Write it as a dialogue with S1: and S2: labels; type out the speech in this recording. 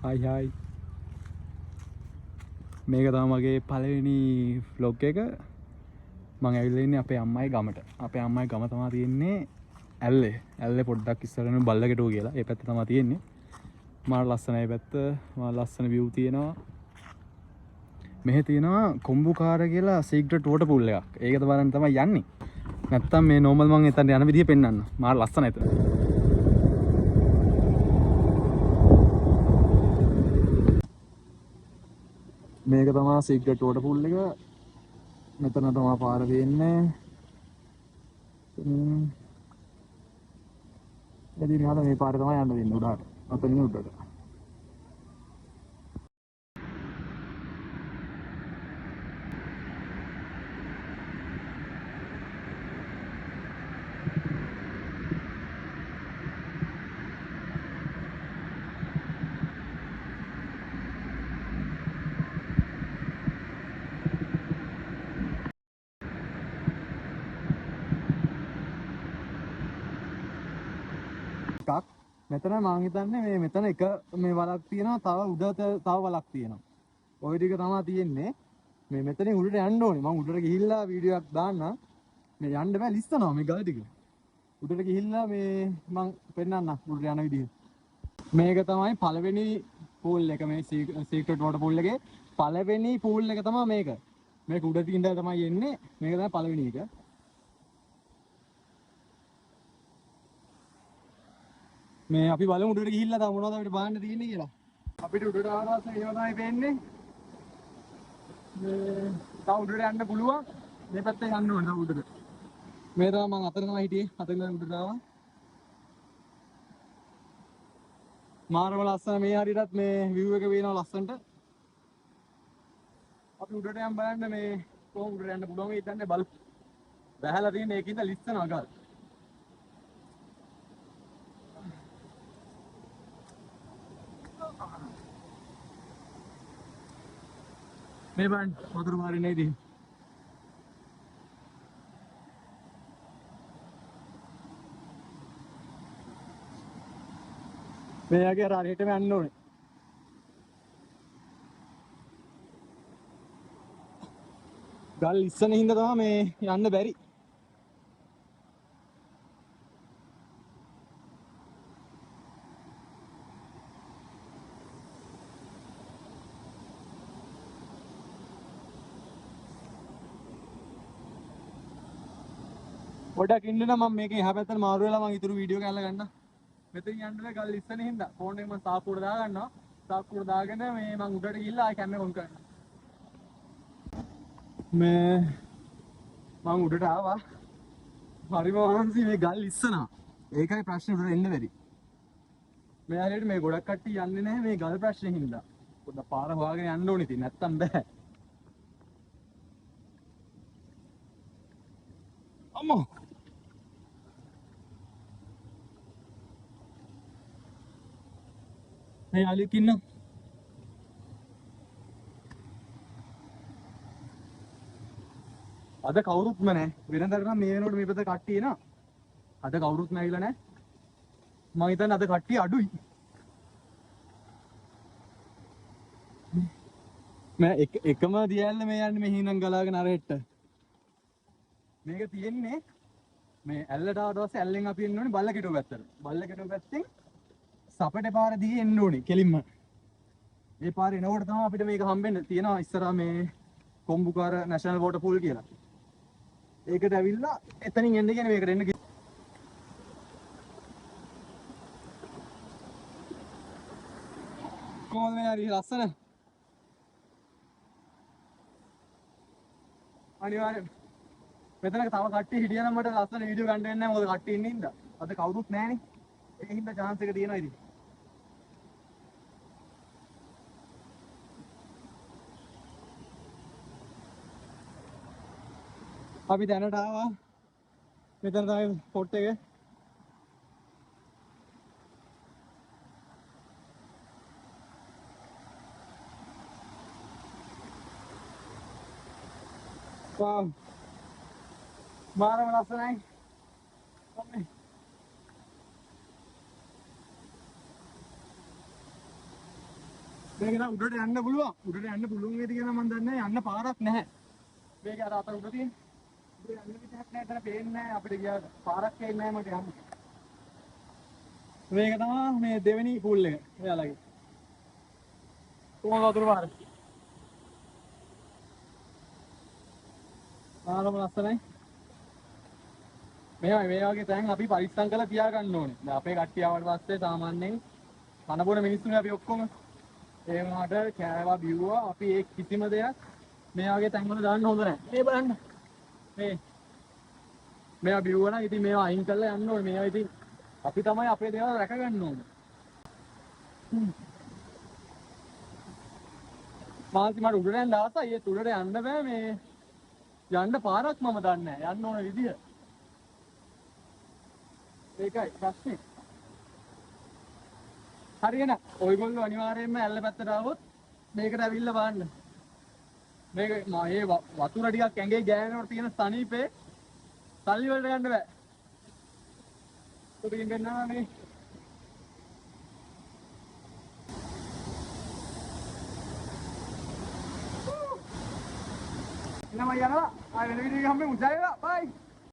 S1: හයි හයි මේක තමයි මගේ පළවෙනි vlog එක මම ඇවිල්ලා ඉන්නේ අපේ අම්මයි ගමට. අපේ අම්මයි ගම තමයි තියෙන්නේ ඇල්ලේ පොඩ්ඩක් ඉස්සරහට බල්ලකටෝ කියලා. ඒ පැත්ත තමයි තියෙන්නේ. මාර ලස්සනයි පැත්ත. මාර ලස්සන view තියෙනවා. මෙහෙ තියෙනවා කොම්බුකාර කියලා සීක්‍රට් වෝටර් පූල් එකක්. ඒකද බලන්න තමයි යන්නේ. නැත්තම් මේ normal මම එතන යන විදිය පෙන්නන්න. මාර ලස්සනයි එතන. මේක තමයි සීක්‍රට් වෝටර් පූල් එක. මෙතන තමයි පාර තියෙන්නේ. එදින හද මේ පාරේ තමයි යන්න දෙන්නේ උඩට. අතනින් උඩට. එකක් මෙතන මම හිතන්නේ මේ මෙතන එක මේ වලක් තියෙනවා තව උඩ තව වලක් තියෙනවා. ওই ටික තමයි තියෙන්නේ. මේ මෙතනින් උඩට යන්න ඕනේ. මම උඩට ගිහිල්ලා වීඩියෝ එකක් දාන්න. මේ යන්න බෑ ලිස්සනවා මේ ගල් ටික. උඩට ගිහිල්ලා මේ මම පෙන්නන්න උඩට යන විදිහ. මේක තමයි පළවෙනි පූල් එක මේ සීක්‍රට් වෝටර් පූල් එකේ පළවෙනි පූල් එක තමයි මේක. මේක උඩ තියෙන දා තමයි එන්නේ. මේක තමයි පළවෙනි එක. මේ අපි බලමු උඩට ගිහිල්ලා තව මොනවද අපිට බලන්න තියෙන්නේ කියලා. අපිට උඩට ආවම ඒව තමයි පේන්නේ. මේ තව උඩට යන්න පුළුවන්. මේ පැත්තේ යන්න ඕනේ තව උඩට. මේ තමයි මම අතන තමයි හිටියේ. අතන උඩට ආවා. මාරම ලස්සන මේ හරියටත් මේ view එක පේනවා ලස්සනට. අපි උඩට යන් බලන්න මේ කොහොම උඩට යන්න පුළුවන් වෙයිද දන්නේ බලමු. බැහැලා තියෙන ඒකින්ද ලිස්සනවා ගල්. මේ බලන්න වතුර මාරේ නේද? මේ යගේ අර හරියටම යන්න ඕනේ. ගල් ඉස්සන හින්දා තමයි මේ යන්න බැරි. පොඩක් ඉන්න නම් මම මේකේ එහා පැත්තට මාරු වෙලා මම ඊතුරු වීඩියෝ කැල්ල ගන්න. මෙතනින් යන්න බෑ ගල් ඉස්සන හින්දා. ෆෝන් එක මම තාප්පුවට දා ගන්නවා. තාප්පුවට දාගෙන මේ මම උඩට ගිහිල්ලා ආයි කැමරා ඔන් කරනවා. මේ මම උඩට ආවා. හරිම වහන්සි මේ ගල් ඉස්සනවා. ඒකයි ප්‍රශ්නේ උඩට එන්න බැරි. මේ හරියට මේ ගොඩක් කට්ටිය යන්නේ නැහැ මේ ගල් ප්‍රශ්නේ හින්දා. පොඩ්ඩක් පාර හොයාගෙන යන්න ඕනේ ඉතින් නැත්තම් බෑ. අම්මෝ මේ යාළුවෙක් ඉන්නවා. අද කවුරුත්ම නැහැ. වෙනදට නම් මේ වෙනකොට මේ පැත්ත කට්ටිය එනවා. අද කවුරුත් නැවිලා නැහැ. මම හිතන්නේ අද කට්ටිය අඩුයි. මම එකම දියැල්ල මේ යන්නේ මෙහි නම් ගලාගෙන අර හෙට්ට. මේක තියෙන්නේ මේ ඇල්ලට ආවට පස්සේ ඇල්ලෙන් අපි එන්න ඕනේ බල්ලකටෝ පැත්තට. බල්ලකටෝ පැත්තෙන් සපටේ පාර දිගේ එන්න ඕනේ කෙලින්ම. මේ පාරේ එනකොට තමයි අපිට මේක හම්බෙන්න තියෙනවා ඉස්සරහා මේ කොම්බුකාර නැෂනල් වෝටර් පූල් කියලා. ඒකට ඇවිල්ලා එතනින් එන්න කියන්නේ මේකට එන්න. කොහොමද මේ හරි ලස්සන? අනිවාර්යෙන් මෙතනක තව කට්ටිය හිටියනම් මට ලස්සන වීඩියෝ ගන්න වෙන්නේ නැහැ. මොකද කට්ටිය ඉන්නේ හින්දා. අද කවුරුත් නැහනේ. ඒ හින්දා chance එක තියෙනවා ඉතින්. අපි දැනට ආවා. මෙතන තමයි ස්පොට් එක. wow මාරම ලස්සනයි. මේක නම් උඩට යන්න පුළුවන්. උඩට යන්න පුළුවන් වේද කියලා මම දන්නේ යන්න පාරක් නැහැ. මේක අර අත උඩ තියෙන. උඩ යන්න විදිහක් නැහැ. එතන පේන්නේ නැහැ අපිට ගියාට. පාරක් එන්නේ නැහැ මට යන්න. මේක තමයි මේ දෙවෙනි පූල් එක. එයාලගේ. කොහොමද වතුර පාර? ආරම ලස්සනයි. මේ වගේ තැන් අපි පරිස්සම් කරලා තියා ගන්න ඕනේ. දැන් අපේ කට්ටිය ආවට පස්සේ සාමාන්‍යයෙන් කන බොන මිනිස්සුනේ අපි ඔක්කොම. ඒ වුණාට කෑවා බිව්වා අපි ඒ කිසිම දෙයක් මේ වගේ තැන් වල දාන්න හොඳ නැහැ. මේ බලන්න. මේවා බිව්වා නම් ඉතින් මේවා අයින් කරලා යන්න ඕනේ. මේවා ඉතින් අපි තමයි අපේ දේවල් රැක ගන්න ඕනේ. මාන්සි මට උඩට යන්න ආසයි. ඒ උඩට යන්න බෑ මේ යන්න පාරක් මම දන්නේ නැහැ. යන්න ඕන විදිය. ඒකයි ප්‍රශ්නේ. හරියන ඔයගොල්ලෝ අනිවාර්යයෙන්ම ඇල්ල පැත්තට ආවොත් මේකට ඇවිල්ලා බලන්න. මේක මේ වතුර ටිකක් ඇඟේ ගෑනකොට තියෙන සනීපේ සල්ලි වලට ගන්න බෑ. ඔබකින් ගන්නවා මේ එනම යනවා. ආයෙ වෙන වීඩියෝ එකක් හම්බෙමු. ජය වේවා. බයි.